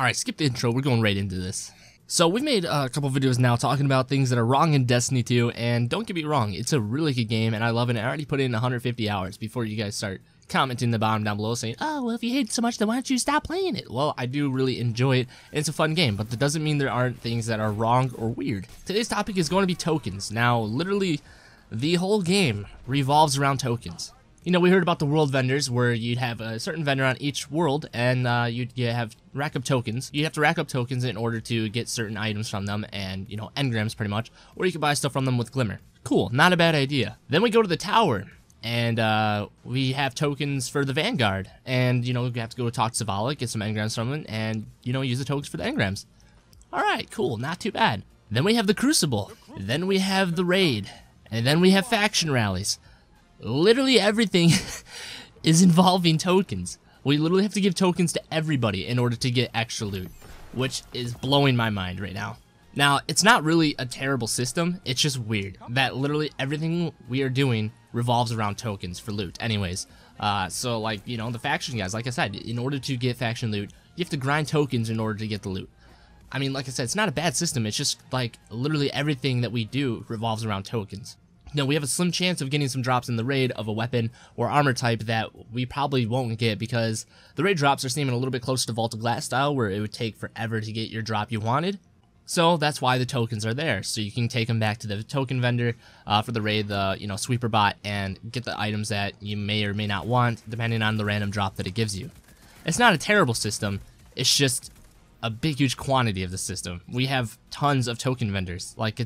Alright, skip the intro, we're going right into this. So we've made a couple videos now talking about things that are wrong in Destiny 2, and don't get me wrong, it's a really good game and I love it. I already put in 150 hours before you guys start commenting in the bottom down below saying, oh, well, if you hate it so much, then why don't you stop playing it? Well, I do really enjoy it, and it's a fun game, but that doesn't mean there aren't things that are wrong or weird. Today's topic is going to be tokens. Now, literally, the whole game revolves around tokens. You know, we heard about the world vendors where you'd have a certain vendor on each world and you'd have rack up tokens. You have to rack up tokens in order to get certain items from them and, you know, engrams pretty much. Or you could buy stuff from them with glimmer. Cool, not a bad idea. Then we go to the tower and we have tokens for the Vanguard. And, you know, we have to go talk to Zavala, get some engrams from him and, you know, use the tokens for the engrams. Alright, cool, not too bad. Then we have the Crucible. Then we have the Raid. And then we have faction rallies. Literally everything is involving tokens. We literally have to give tokens to everybody in order to get extra loot, which is blowing my mind right now. Now, it's not really a terrible system, it's just weird that literally everything we are doing revolves around tokens for loot anyways. So like, you know, the faction guys, like I said, in order to get faction loot, you have to grind tokens in order to get the loot. I mean, like I said, it's not a bad system, it's just like literally everything that we do revolves around tokens. Now, we have a slim chance of getting some drops in the raid of a weapon or armor type that we probably won't get because the raid drops are seeming a little bit closer to Vault of Glass style where it would take forever to get your drop you wanted. So that's why the tokens are there. So you can take them back to the token vendor for the raid, the sweeper bot, and get the items that you may or may not want depending on the random drop that it gives you. It's not a terrible system. It's just a big, huge quantity of the system. We have tons of token vendors. Like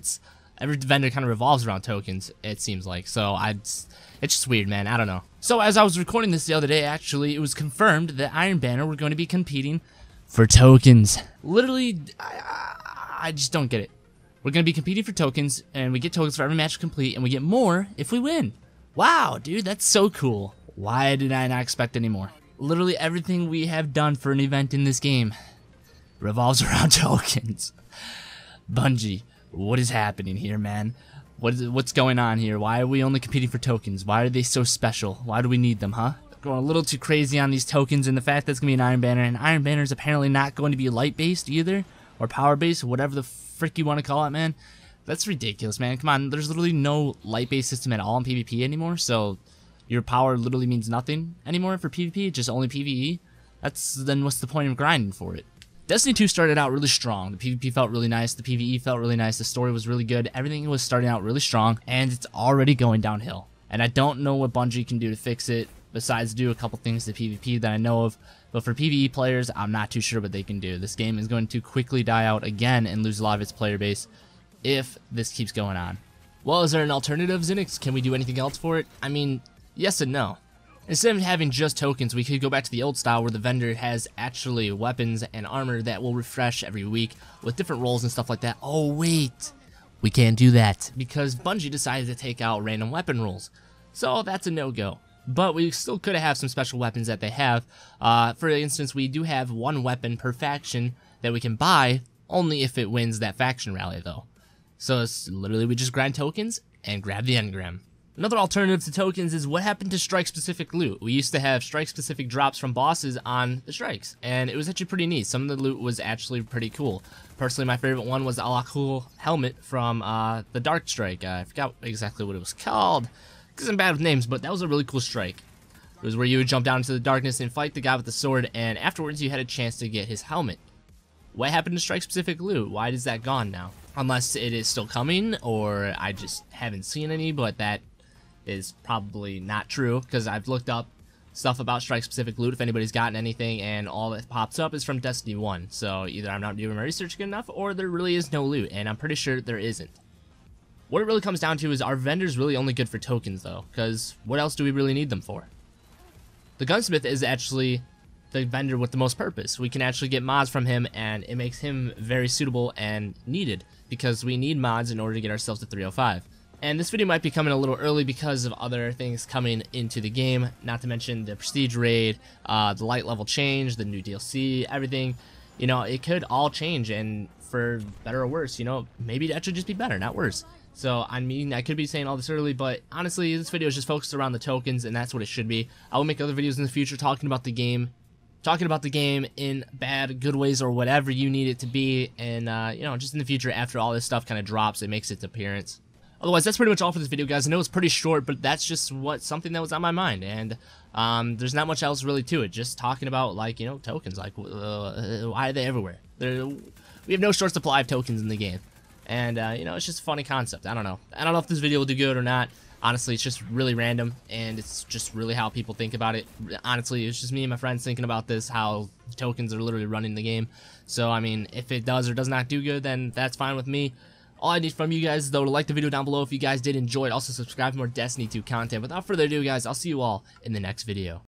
every vendor kind of revolves around tokens, it seems like. So it's just weird, man. I don't know. So as I was recording this the other day, actually, it was confirmed that Iron Banner were going to be competing for tokens. Literally, I just don't get it. We're going to be competing for tokens, and we get tokens for every match complete, and we get more if we win. Wow, dude, that's so cool. Why did I not expect any more? Literally everything we have done for an event in this game revolves around tokens. Bungie. What is happening here, man? What's going on here? Why are we only competing for tokens? Why are they so special? Why do we need them, huh? Going a little too crazy on these tokens and the fact that it's going to be an Iron Banner, and Iron Banner is apparently not going to be light-based either, or power-based, whatever the frick you want to call it, man. That's ridiculous, man. Come on, there's literally no light-based system at all in PvP anymore, so your power literally means nothing anymore for PvP, just only PvE. Then what's the point of grinding for it? Destiny 2 started out really strong. The PvP felt really nice, the PvE felt really nice, the story was really good, everything was starting out really strong, and it's already going downhill. And I don't know what Bungie can do to fix it, besides do a couple things to PvP that I know of, but for PvE players, I'm not too sure what they can do. This game is going to quickly die out again and lose a lot of its player base if this keeps going on. Well, is there an alternative, Zinux? Can we do anything else for it? I mean, yes and no. Instead of having just tokens, we could go back to the old style where the vendor has actually weapons and armor that will refresh every week with different roles and stuff like that. Oh wait, we can't do that because Bungie decided to take out random weapon rules. So that's a no-go. But we still could have some special weapons that they have. For instance, we do have one weapon per faction that we can buy only if it wins that faction rally though. So it's literally we just grind tokens and grab the engram. Another alternative to tokens is what happened to strike-specific loot. We used to have strike-specific drops from bosses on the strikes, and it was actually pretty neat. Some of the loot was actually pretty cool. Personally, my favorite one was the LOCH helmet from the Dark Strike. I forgot exactly what it was called, because I'm bad with names, but that was a really cool strike. It was where you would jump down into the darkness and fight the guy with the sword, and afterwards you had a chance to get his helmet. What happened to strike-specific loot? Why is that gone now? Unless it is still coming, or I just haven't seen any, but that is probably not true because I've looked up stuff about strike-specific loot if anybody's gotten anything, and all that pops up is from Destiny 1. So either I'm not doing my research good enough, or there really is no loot, and I'm pretty sure there isn't. What it really comes down to is our vendors really only good for tokens though, because what else do we really need them for? The gunsmith is actually the vendor with the most purpose. We can actually get mods from him, and it makes him very suitable and needed because we need mods in order to get ourselves to 305. And this video might be coming a little early because of other things coming into the game, not to mention the prestige raid, the light level change, the new DLC, everything. You know, it could all change, and for better or worse, you know, maybe that should just be better, not worse. So, I mean, I could be saying all this early, but honestly, this video is just focused around the tokens, and that's what it should be. I will make other videos in the future talking about the game talking about the game in bad, good ways, or whatever you need it to be, and you know, just in the future after all this stuff kind of drops, it makes its appearance. Otherwise, that's pretty much all for this video, guys. I know it's pretty short, but that's just something that was on my mind, and there's not much else really to it. Just talking about, like, you know, tokens. Like, why are they everywhere? We have no short supply of tokens in the game, and you know, it's just a funny concept. I don't know if this video will do good or not. Honestly, it's just really random, and it's just really how people think about it. Honestly, it's just me and my friends thinking about this, how tokens are literally running the game. So, I mean, if it does or does not do good, then that's fine with me. All I need from you guys, though, to like the video down below if you guys did enjoy it. Also, subscribe for more Destiny 2 content. Without further ado, guys, I'll see you all in the next video.